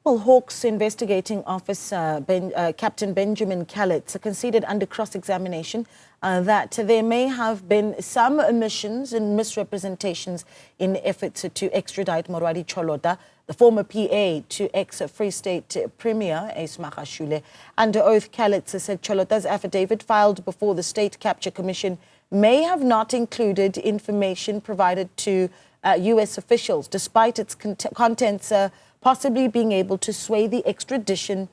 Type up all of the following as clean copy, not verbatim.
Well, Hawks investigating officer Captain Benjamin Calitz conceded under cross-examination that there may have been some omissions and misrepresentations in efforts to extradite Moroadi Cholota, the former PA to ex-Free State Premier Ace Magashule. Under oath, Calitz said Cholota's affidavit filed before the State Capture Commission may have not included information provided to U.S. officials, despite its contents possibly being able to sway the extradition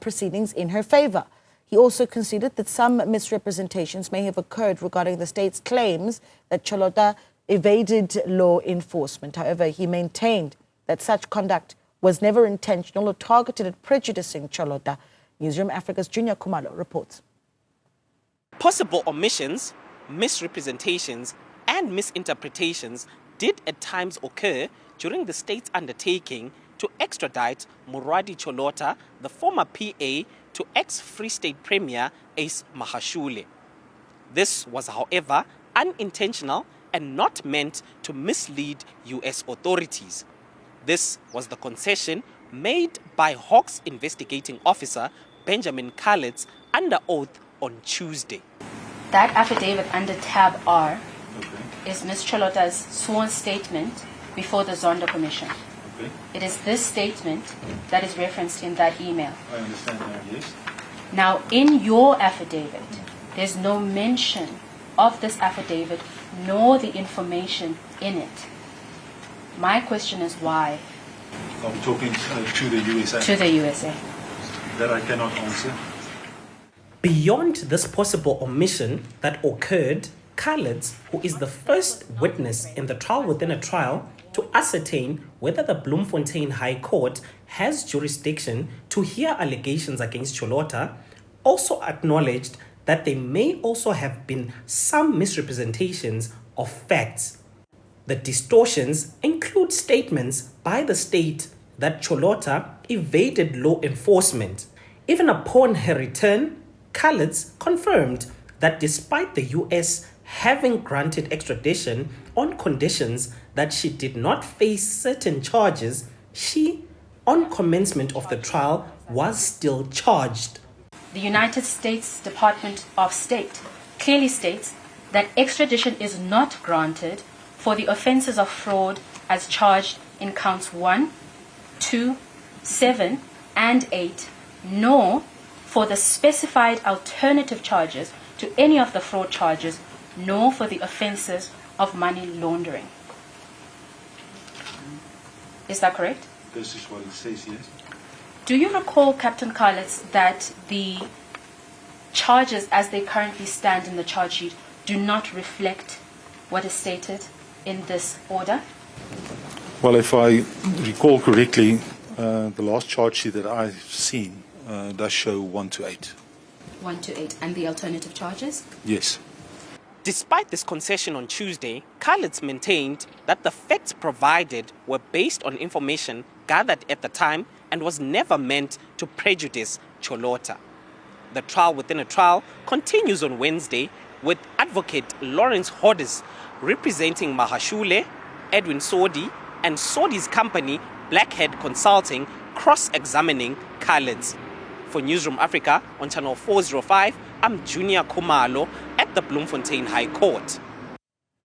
proceedings in her favour. He also conceded that some misrepresentations may have occurred regarding the state's claims that Cholota evaded law enforcement. However, he maintained that such conduct was never intentional or targeted at prejudicing Cholota. Newzroom Afrika's Juniour Khumalo reports. Possible omissions, misrepresentations and misinterpretations did at times occur during the state's undertaking to extradite Moroadi Cholota, the former PA to ex-Free State Premier Ace Magashule. This was, however, unintentional and not meant to mislead U.S. authorities. This was the concession made by Hawks investigating officer Benjamin Calitz under oath on Tuesday. That affidavit under tab R is Ms. Cholota's sworn statement before the Zondo Commission. Okay. It is this statement that is referenced in that email. I understand that, yes. Now, in your affidavit, there's no mention of this affidavit nor the information in it. My question is why? Are we talking to the USA? To the USA. That I cannot answer. Beyond this possible omission that occurred, Calitz, who is the first witness in the trial within a trial, to ascertain whether the Bloemfontein High Court has jurisdiction to hear allegations against Cholota, also acknowledged that there may also have been some misrepresentations of facts. The distortions include statements by the state that Cholota evaded law enforcement. Even upon her return, Calitz confirmed that despite the U.S. having granted extradition on conditions that she did not face certain charges, she, on commencement of the trial, was still charged. The United States Department of State clearly states that extradition is not granted for the offences of fraud as charged in counts 1, 2, 7, and 8, nor for the specified alternative charges to any of the fraud charges, nor for the offences of money laundering. Is that correct? This is what it says, yes. Do you recall, Captain Calitz, that the charges as they currently stand in the charge sheet do not reflect what is stated in this order? Well, if I recall correctly, the last charge sheet that I've seen does show 1 to 8. 1 to 8. And the alternative charges? Yes. Despite this concession on Tuesday, Calitz maintained that the facts provided were based on information gathered at the time and was never meant to prejudice Cholota. The trial within a trial continues on Wednesday with advocate Lawrence Hoddes representing Magashule, Edwin Sodi, and Sodi's company Blackhead Consulting cross-examining Calitz. For Newzroom Afrika on channel 405, I'm Juniour Khumalo at the Bloemfontein High Court.